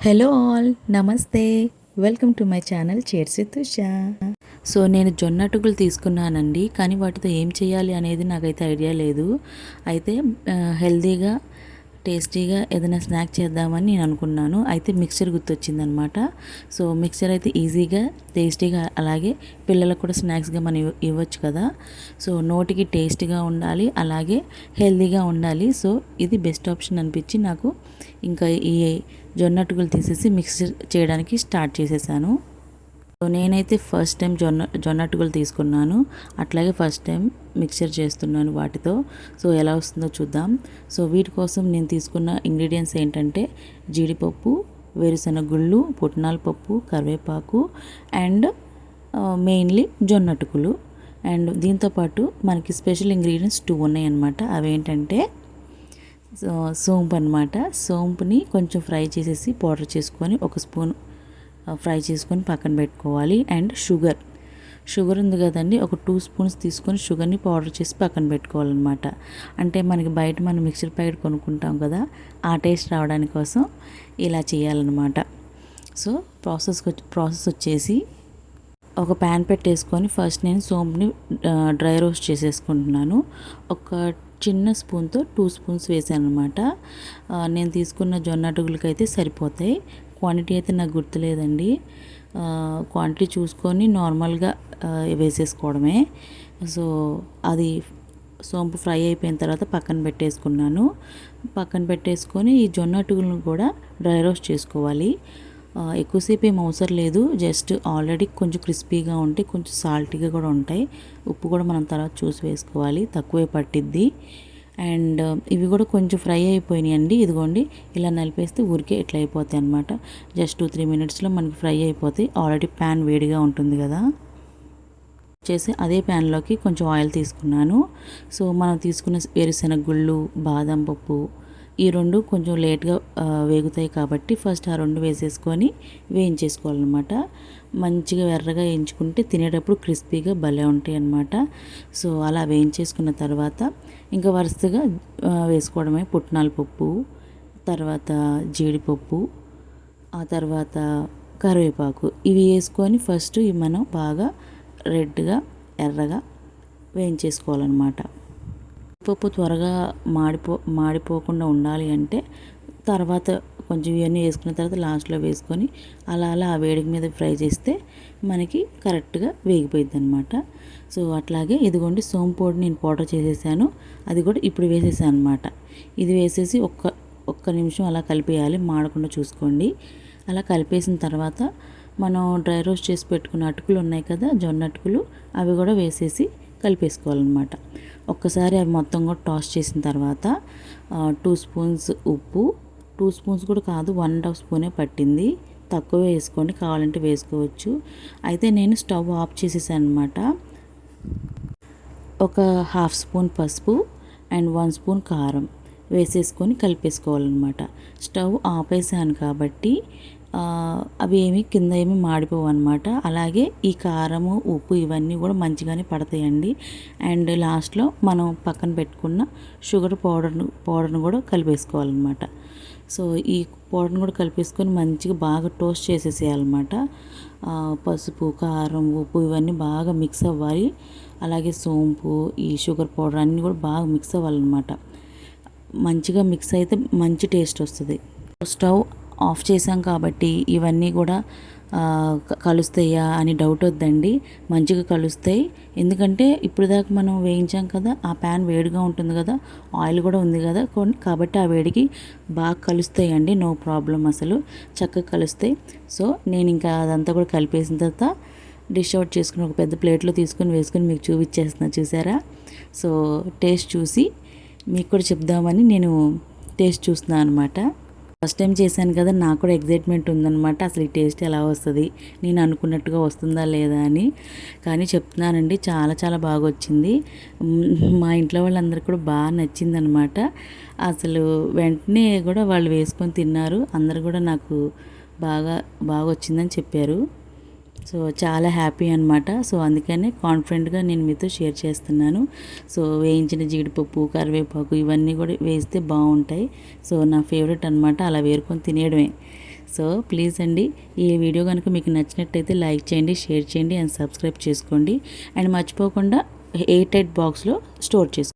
Hello all, నమస్తే. Welcome to my channel chairs with Usha. So నేను జొన్న అటుకులు తీసుకున్నానండి, కానీ వాటితో ఏం చేయాలి అనేది నాకైతే ఐడియా లేదు. అయితే హెల్తీగా టేస్టీగా ఏదైనా స్నాక్ చేద్దామని నేను అనుకున్నాను. అయితే మిక్చర్ గుర్తొచ్చిందనమాట. సో మిక్చర్ అయితే ఈజీగా టేస్టీగా, అలాగే పిల్లలకు కూడా స్నాక్స్గా మనం ఇవ్వచ్చు కదా. సో నోటికి టేస్టీగా ఉండాలి, అలాగే హెల్తీగా ఉండాలి. సో ఇది బెస్ట్ ఆప్షన్ అనిపించి నాకు ఇంకా ఈ జొన్న అటుకులు తీసేసి మిక్సర్ చేయడానికి స్టార్ట్ చేసేసాను. సో నేనైతే ఫస్ట్ టైం జొన్న అటుకులు తీసుకున్నాను, అట్లాగే ఫస్ట్ టైం మిక్చర్ చేస్తున్నాను వాటితో. సో ఎలా వస్తుందో చూద్దాం. సో వీటి కోసం నేను తీసుకున్న ఇంగ్రీడియంట్స్ ఏంటంటే జీడిపప్పు, వేరుశనగ గుళ్ళు, పుట్నాల పప్పు, కరివేపాకు అండ్ మెయిన్లీ జొన్న అటుకులు. అండ్ దీంతోపాటు మనకి స్పెషల్ ఇంగ్రీడియంట్స్ 2 ఉన్నాయన్నమాట. అవేంటంటే సోంపు అనమాట. సోంపుని కొంచెం ఫ్రై చేసేసి పౌడర్ చేసుకొని ఒక స్పూన్ ఫ్రై చేసుకొని పక్కన పెట్టుకోవాలి. అండ్ షుగర్ ఉంది కదండి, ఒక 2 స్పూన్స్ తీసుకొని షుగర్ని పౌడర్ చేసి పక్కన పెట్టుకోవాలన్నమాట. అంటే మనకి బయట మనం మిక్సర్ ప్యాకెట్ కొనుక్కుంటాం కదా, ఆ టేస్ట్ రావడానికి కోసం ఇలా చేయాలన్నమాట. సో ప్రాసెస్ వచ్చేసి ఒక ప్యాన్ పెట్టేసుకొని ఫస్ట్ నేను సోంపుని డ్రై రోస్ట్ చేసేసుకుంటున్నాను. ఒక చిన్న స్పూన్తో 2 స్పూన్స్ వేసాను అనమాట. నేను తీసుకున్న జొన్న అటుకులకి అయితే సరిపోతాయి. క్వాంటిటీ అయితే నాకు గుర్తులేదండి. క్వాంటిటీ చూసుకొని నార్మల్గా వేసేసుకోవడమే. సో అది సోంపు ఫ్రై అయిపోయిన తర్వాత పక్కన పెట్టేసుకున్నాను. పక్కన పెట్టేసుకొని ఈ జొన్న అటుకులను కూడా డ్రై రోస్ట్ చేసుకోవాలి. ఎక్కువసేపు ఏం అవసరం లేదు, జస్ట్ ఆల్రెడీ కొంచెం క్రిస్పీగా ఉంటాయి, కొంచెం సాల్టీగా కూడా ఉంటాయి. ఉప్పు కూడా మనం తర్వాత చూసి వేసుకోవాలి, తక్కువే పట్టిద్ది. అండ్ ఇవి కూడా కొంచెం ఫ్రై అయిపోయినాయి అండి. ఇదిగోండి, ఇలా నలిపేస్తే ఊరికే ఇట్లా అయిపోతాయి అనమాట. జస్ట్ 2-3 మినిట్స్లో మనకి ఫ్రై అయిపోతాయి. ఆల్రెడీ ప్యాన్ వేడిగా ఉంటుంది కదా. చేసి అదే ప్యాన్లోకి కొంచెం ఆయిల్ తీసుకున్నాను. సో మనం తీసుకున్న వేరుశెనగ గుళ్ళు, బాదం పప్పు, ఈ 2 కొంచెం లేట్గా వేగుతాయి కాబట్టి ఫస్ట్ ఆ 2 వేసేసుకొని వేయించేసుకోవాలన్నమాట. మంచిగా ఎర్రగా వేయించుకుంటే తినేటప్పుడు క్రిస్పీగా భలే ఉంటాయి అన్నమాట. సో అలా వేయించేసుకున్న తర్వాత ఇంకా వరుసగా వేసుకోవడమే. పుట్నాల పప్పు, తర్వాత జీడిపప్పు, ఆ తర్వాత కరివేపాకు, ఇవి వేసుకొని ఫస్ట్ మనం బాగా రెడ్గా ఎర్రగా వేయించేసుకోవాలన్నమాట. పప్పు త్వరగా మాడిపోకుండా ఉండాలి అంటే తర్వాత కొంచెం ఇవన్నీ వేసుకున్న తర్వాత లాస్ట్లో వేసుకొని అలా ఆ వేడికి మీద ఫ్రై చేస్తే మనకి కరెక్ట్గా వేగిపోయింది అనమాట. సో అట్లాగే ఇదిగోండి సోంపు పొడి నేను పౌడర్ చేసేసాను, అది కూడా ఇప్పుడు వేసేసాను అనమాట. ఇది వేసేసి ఒక్క నిమిషం అలా కలిపేయాలి, మాడకుండా చూసుకోండి. అలా కలిపేసిన తర్వాత మనం డ్రై రోస్ట్ చేసి పెట్టుకున్న అటుకులు ఉన్నాయి కదా, జొన్న అటుకులు, అవి కూడా వేసేసి కలిపేసుకోవాలన్నమాట. ఒక్కసారి అవి మొత్తం కూడా టాస్ చేసిన తర్వాత 2 స్పూన్స్ ఉప్పు, 2 స్పూన్స్ కూడా కాదు, 1.5 స్పూనే పట్టింది. తక్కువ వేసుకోండి, కావాలంటే వేసుకోవచ్చు. అయితే నేను స్టవ్ ఆఫ్ చేసేసాను అనమాట. ఒక 1/2 స్పూన్ పసుపు అండ్ 1 స్పూన్ కారం వేసేసుకొని కలిపేసుకోవాలన్నమాట. స్టవ్ ఆపేసాను కాబట్టి అవి కింద ఏమి మాడిపోవు అనమాట. అలాగే ఈ కారము, ఉప్పు ఇవన్నీ కూడా మంచిగానే పడతాయండి. అండ్ లాస్ట్లో మనం పక్కన పెట్టుకున్న షుగర్ పౌడర్ను కూడా కలిపేసుకోవాలన్నమాట. సో ఈ పౌడర్ని కూడా కలిపేసుకొని మంచిగా బాగా టోస్ట్ చేసేసేయాలన్నమాట. పసుపు, కారం, ఉప్పు ఇవన్నీ బాగా మిక్స్ అవ్వాలి. అలాగే సోంపు, ఈ షుగర్ పౌడర్ అన్నీ కూడా బాగా మిక్స్ అవ్వాలన్నమాట. మంచిగా మిక్స్ అయితే మంచి టేస్ట్ వస్తుంది. స్టవ్ ఆఫ్ చేసాం కాబట్టి ఇవన్నీ కూడా కలుస్తాయా అని డౌట్ వద్దండి, మంచిగా కలుస్తాయి. ఎందుకంటే ఇప్పుడు దాకా మనం వేయించాం కదా, ఆ ప్యాన్ వేడిగా ఉంటుంది కదా, ఆయిల్ కూడా ఉంది కదా, కాబట్టి ఆ వేడికి బాగా కలుస్తాయండి. నో ప్రాబ్లం, అసలు చక్కగా కలుస్తాయి. సో నేను ఇంకా అదంతా కూడా కలిపేసిన తర్వాత డిష్ అవుట్ చేసుకుని ఒక పెద్ద ప్లేట్లో తీసుకొని వేసుకొని మీకు చూపించేస్తున్నా, చూసారా. సో టేస్ట్ చూసి మీకు కూడా చెప్దామని నేను టేస్ట్ చూస్తున్నాను అనమాట. ఫస్ట్ టైం చేశాను కదా, నాకు కూడా ఎగ్జైట్మెంట్ ఉందన్నమాట. అసలు ఈ టేస్ట్ ఎలా వస్తుంది, నేను అనుకున్నట్టుగా వస్తుందా లేదా అని. కానీ చెప్తున్నానండి, చాలా చాలా బాగా వచ్చింది. మా ఇంట్లో వాళ్ళందరికీ కూడా బాగా నచ్చిందనమాట. అసలు వెంటనే కూడా వాళ్ళు వేసుకొని తిన్నారు. అందరు కూడా నాకు బాగా వచ్చిందని చెప్పారు. సో చాలా హ్యాపీ అనమాట. సో అందుకనే కాన్ఫిడెంట్గా నేను మీతో షేర్ చేస్తున్నాను. సో వేయించిన జీడిపప్పు, కరివేపాకు ఇవన్నీ కూడా వేస్తే బాగుంటాయి. సో నా ఫేవరెట్ అనమాట, అలా వేరుకొని తినేయడమే. సో ప్లీజ్ అండి, ఈ వీడియో కనుక మీకు నచ్చినట్టయితే లైక్ చేయండి, షేర్ చేయండి అండ్ సబ్స్క్రైబ్ చేసుకోండి. అండ్ మర్చిపోకుండా ఎయిర్ టైట్ బాక్స్లో స్టోర్ చేసుకోండి.